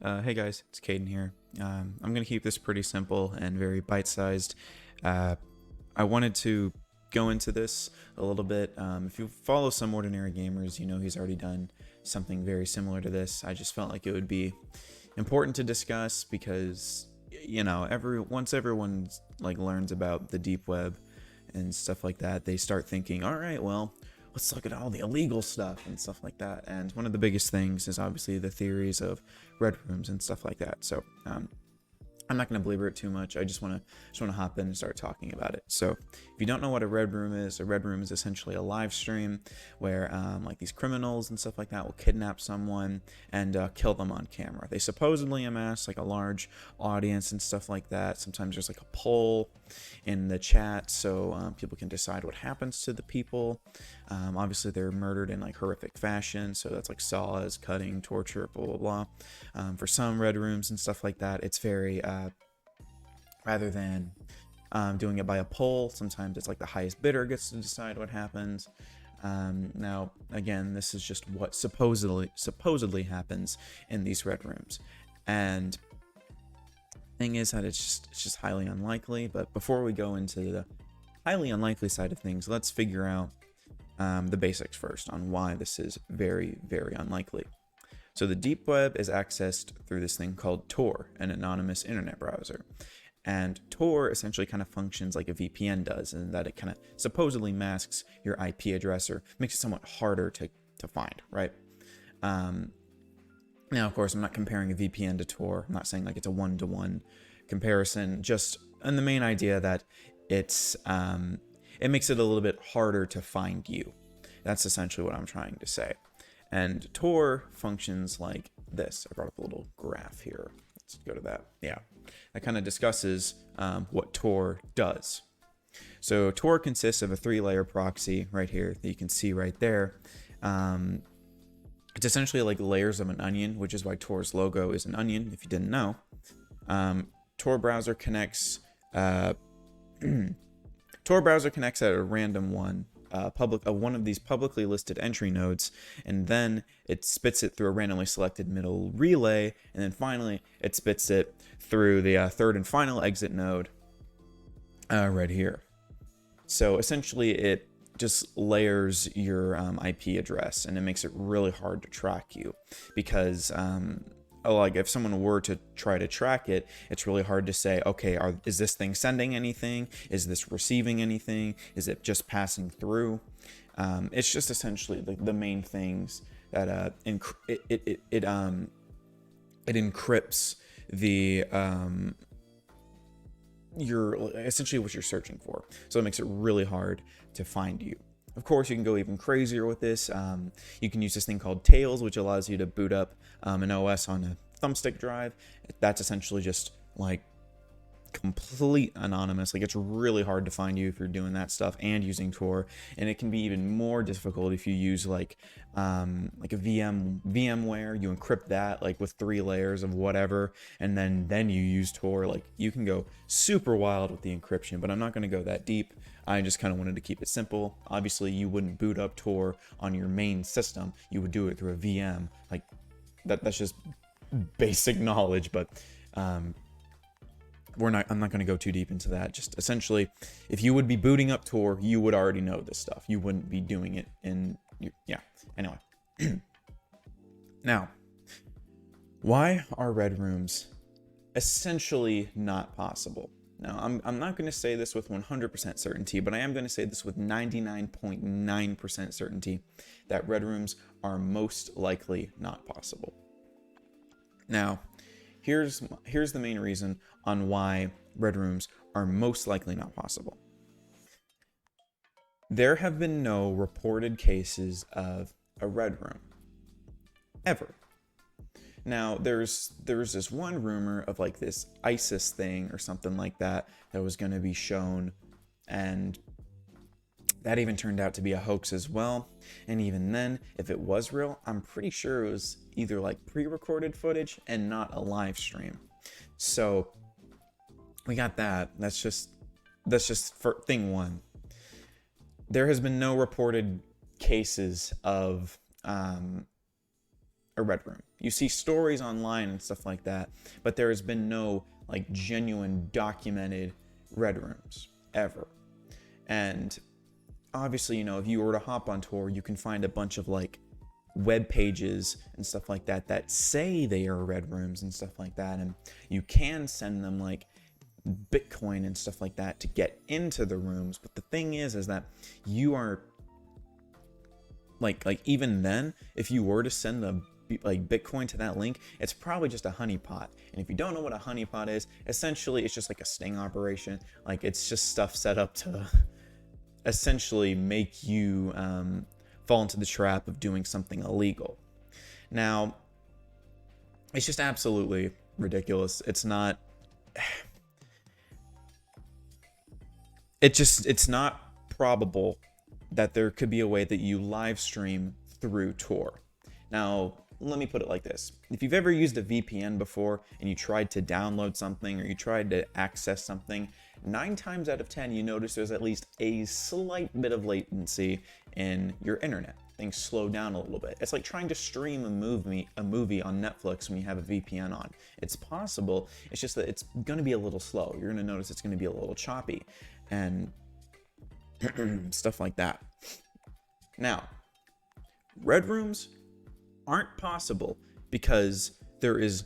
Hey guys, it's Caden here. I'm going to keep this pretty simple and very bite-sized. Uh, I wanted to go into this a little bit. If you follow some Ordinary Gamers, you know he's already done something very similar to this. I just felt like it would be important to discuss because, once everyone learns about the deep web and stuff like that, they start thinking, all right, well, let's look at all the illegal stuff and stuff like that. And one of the biggest things is obviously the theories of red rooms and stuff like that. So I'm not going to belabor it too much. I just want to hop in and start talking about it. So if you don't know what a red room is essentially a live stream where these criminals and stuff like that will kidnap someone and kill them on camera. They supposedly amass a large audience and stuff like that. Sometimes there's a poll in the chat so people can decide what happens to the people. Obviously they're murdered in horrific fashion, so that's saws, cutting, torture, blah blah blah. For some red rooms and stuff like that, it's very rather than doing it by a poll, sometimes it's the highest bidder gets to decide what happens. Now again, this is just what supposedly happens in these red rooms, and thing is that it's just highly unlikely. But before we go into the highly unlikely side of things, let's figure out the basics first on why this is very, very unlikely. So the deep web is accessed through this thing called Tor, an anonymous internet browser. And Tor essentially kind of functions like a VPN does, in that it kind of supposedly masks your IP address or makes it somewhat harder to find, right? Now, of course, I'm not comparing a VPN to Tor. I'm not saying it's a one-to-one comparison, just in the main idea that it makes it a little bit harder to find you. That's essentially what I'm trying to say. And Tor functions like this. I brought up a little graph here. Let's go to that. Yeah, that kind of discusses what Tor does. So Tor consists of a 3-layer proxy right here that you can see right there. It's essentially like layers of an onion, which is why Tor's logo is an onion, if you didn't know. Tor browser connects Tor browser connects at a random one of these publicly listed entry nodes, and then it spits it through a randomly selected middle relay, and then finally it spits it through the third and final exit node right here. So essentially it just layers your IP address, and it makes it really hard to track you because if someone were to try to track it, it's really hard to say, okay, is this thing sending anything? Is this receiving anything? Is it just passing through? It's just essentially the main things that it encrypts the essentially what you're searching for. So it makes it really hard to find you. Of course, you can go even crazier with this. You can use this thing called Tails, which allows you to boot up an OS on a thumbstick drive. That's essentially just complete anonymous. It's really hard to find you if you're doing that stuff and using Tor, and it can be even more difficult if you use a VMware. You encrypt that with 3 layers of whatever, and then you use Tor. You can go super wild with the encryption, but I'm not going to go that deep. I just kind of wanted to keep it simple. Obviously, you wouldn't boot up Tor on your main system. You would do it through a VM. That's just basic knowledge, but I'm not going to go too deep into that. Just essentially, if you would be booting up Tor, you would already know this stuff. You wouldn't be doing it anyway. Now, why are red rooms essentially not possible? Now, I'm not going to say this with 100% certainty, but I am going to say this with 99.9% certainty that red rooms are most likely not possible. Now, here's the main reason on why red rooms are most likely not possible. There have been no reported cases of a red room ever. Now, there's this one rumor of this ISIS thing or something like that was going to be shown, and that even turned out to be a hoax as well. And even then, if it was real, I'm pretty sure it was either pre-recorded footage and not a live stream. So we got that. That's just for thing one. There has been no reported cases of a red room. You see stories online and stuff like that, but there has been no like genuine documented red rooms ever. And obviously, you know, if you were to hop on Tor, you can find a bunch of like web pages and stuff like that that say they are red rooms and stuff like that, and you can send them like Bitcoin and stuff like that to get into the rooms. But the thing is that you are like even then, if you were to send the like Bitcoin to that link, it's probably just a honeypot. And if you don't know what a honeypot is, essentially it's just like a sting operation. Like it's just stuff set up to essentially make you fall into the trap of doing something illegal. Now, it's just absolutely ridiculous. It's not. It's not probable that there could be a way that you live stream through Tor. Now, let me put it like this. If you've ever used a VPN before and you tried to download something or you tried to access something, 9 times out of 10 you notice there's at least a slight bit of latency in your internet. Things slow down a little bit. It's like trying to stream a movie on Netflix when you have a VPN on. It's possible, it's just that it's going to be a little slow. You're going to notice it's going to be a little choppy and stuff like that. Now, red rooms aren't possible because there is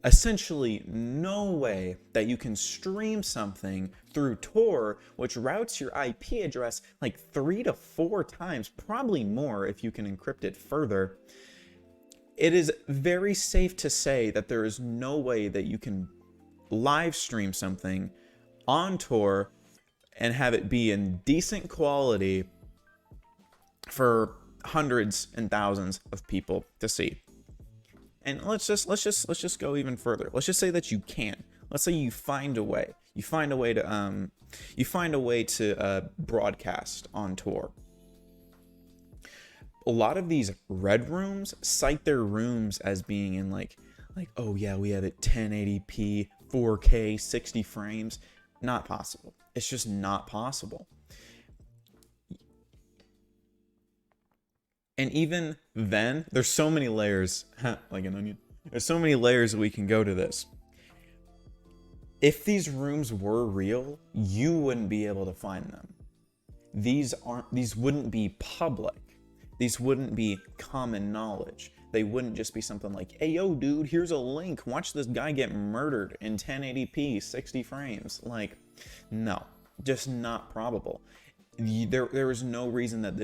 essentially no way that you can stream something through Tor, which routes your IP address like 3 to 4 times, probably more if you can encrypt it further. It is very safe to say that there is no way that you can live stream something on Tor and have it be in decent quality for hundreds and thousands of people to see. And let's just go even further. Let's just say that you can. Let's say you find a way. You find a way to broadcast on Tor. A lot of these red rooms cite their rooms as being in like oh yeah, we have it 1080p, 4K, 60 frames. Not possible. It's just not possible. And even then, there's so many layers, like an onion. There's so many layers that we can go to this. If these rooms were real, you wouldn't be able to find them. These wouldn't be public. These wouldn't be common knowledge. They wouldn't just be something like, hey, yo, dude, here's a link. Watch this guy get murdered in 1080p, 60 frames. Like, no, just not probable. There is no reason that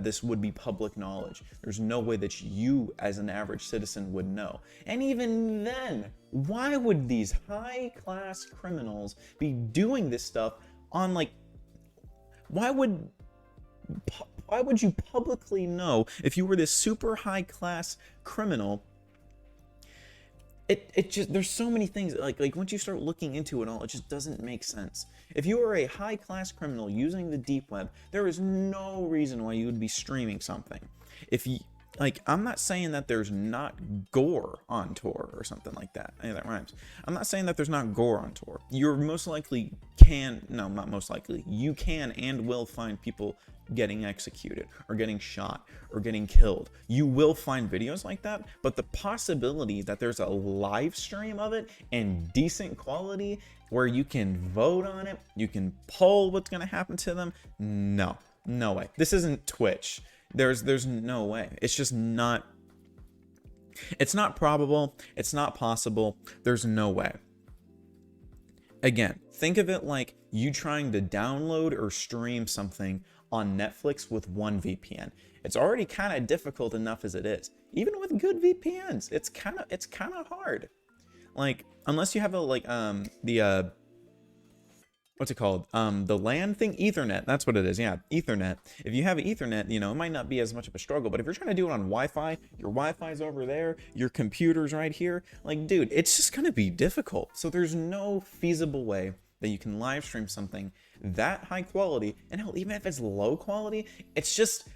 this would be public knowledge. There's no way that you, as an average citizen, would know. And even then, why would these high-class criminals be doing this stuff on, like, why would you publicly know if you were this super high-class criminal? It just, there's so many things, like once you start looking into it all, it just doesn't make sense. If you are a high-class criminal using the deep web, there is no reason why you would be streaming something. If you, like, I'm not saying that there's not gore on Tor or something like that. Hey, that rhymes. I'm not saying that there's not gore on Tor. You're most likely not most likely, you can and will find people getting executed or getting shot or getting killed. You will find videos like that, but the possibility that there's a live stream of it in decent quality where you can vote on it, you can poll what's going to happen to them, no way. This isn't Twitch. There's no way. It's just not, it's not probable, it's not possible, there's no way. Again, think of it like you trying to download or stream something on Netflix with one VPN. It's already kind of difficult enough as it is. Even with good VPNs, it's kind of hard. Like, unless you have what's it called? The LAN thing? Ethernet. That's what it is. Yeah, Ethernet. If you have Ethernet, it might not be as much of a struggle. But if you're trying to do it on Wi-Fi, your Wi-Fi's over there, your computer's right here. Like, dude, it's just going to be difficult. So there's no feasible way that you can live stream something that high quality. And hell, even if it's low quality, it's just,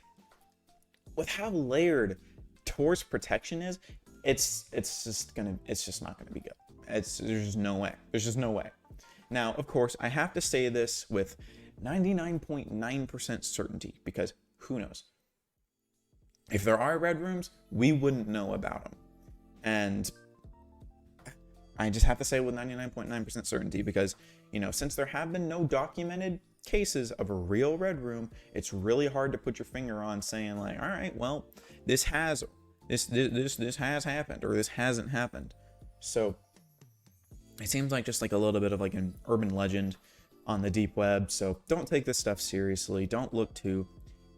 with how layered Tor's protection is, it's just not gonna be good. There's just no way. There's just no way. Now, of course, I have to say this with 99.9% certainty, because who knows? If there are red rooms, we wouldn't know about them. And I just have to say with 99.9% certainty, because, you know, since there have been no documented cases of a real red room, it's really hard to put your finger on saying like, all right, well, this has happened or this hasn't happened. So it seems like just like a little bit of like an urban legend on the deep web. So don't take this stuff seriously. Don't look too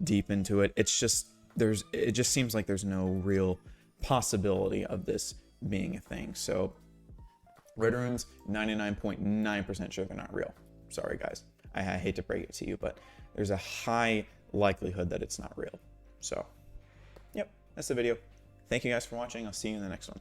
deep into it. It just seems like there's no real possibility of this being a thing. So red rooms, 99.9% sure they're not real. Sorry guys, I hate to break it to you, but there's a high likelihood that it's not real. So yep, that's the video. Thank you guys for watching. I'll see you in the next one.